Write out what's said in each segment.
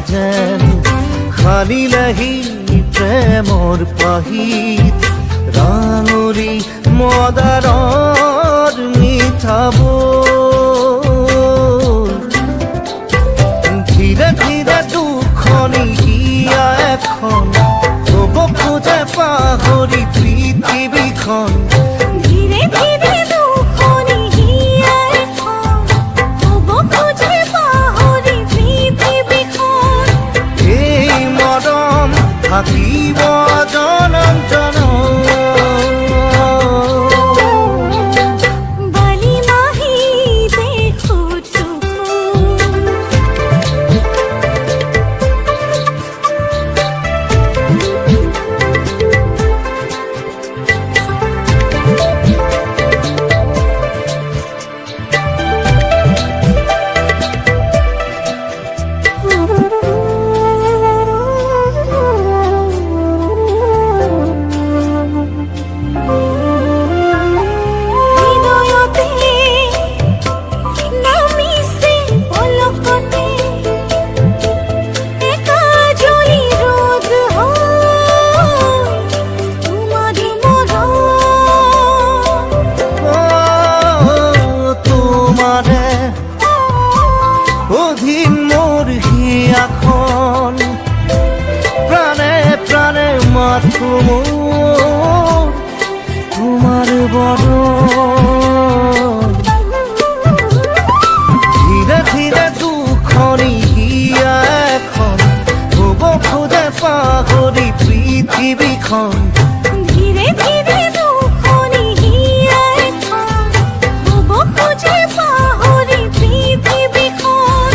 যেন খালিলাহি প্ৰেমৰ পাহিত ৰাঙৰি মদাৰৰ মিঠাবোৰ ধীৰে ধীৰে দুখনি হিয়া এখন হ'ব খোজে পাহৰি পৃথিৱীখন ধীৰে ধীৰে দুখনি হিয়া এখন হ'ব খোজে পাহৰি পৃথিৱীখন এই মৰম থাকিব জনম জনম অধীন মোর হিয়াখন প্রাণে প্রাণে মাথো মোর তোমার বরণ ধীরে ধীরে দুখনি হিয়া এখন হ'ব খোজে পাহৰি পৃথিৱীখন ধীৰে ধীৰে দুখনি হিয়া এখন হ'ব খোজে পাহৰি পৃথিৱীখন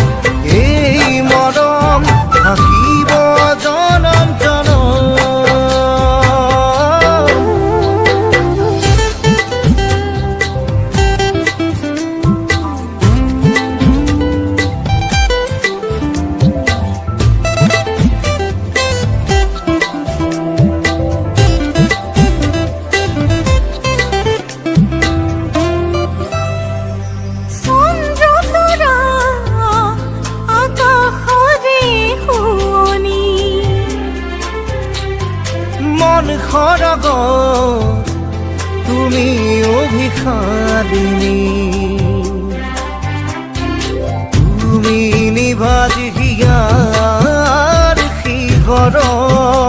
এই মৰম থাকিব জনম জনম মন খৰগ তুমি অভিশালিনী তুমি নিভাজ হিয়াৰ শিহৰণ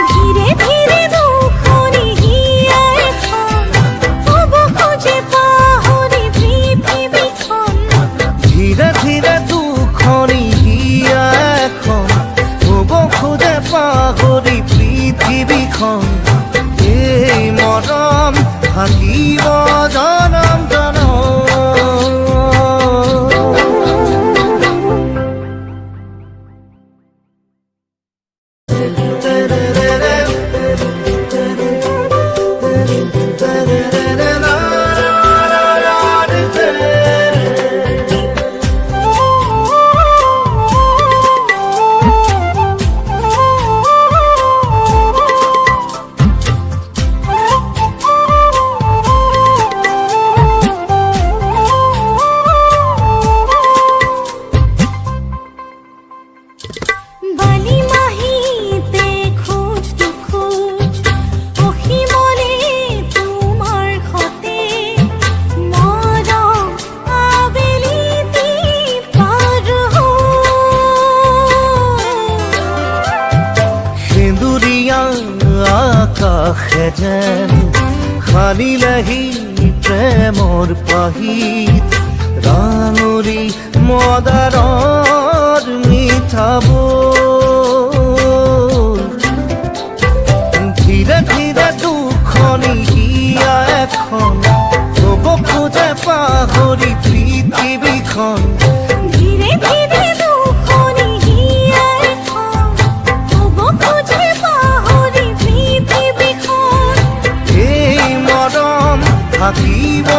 ধীৰে ধীৰে দুখনি হিয়া এখন হ'ব খোজে পাহৰি পৃথিৱীখন ধীৰে ধীৰে দুখনি হিয়া এখন হ'ব খোজে পাহৰি পৃথিৱীখন এই মৰম থাকিব জনম জনম আকাশে যেন খালিলাহি প্ৰেমৰ পাহিত ৰাঙৰি মদাৰৰ মিঠা বোল ধীৰে ধীৰে দুখনি হিয়া এখন হ'ব খোজে পাহৰি পৃথিৱীখন ধীরে ধীরে দুখনি হিয়া এখন হব খোজে পাহৰি পৃথিৱীখন এই মৰম থাকিব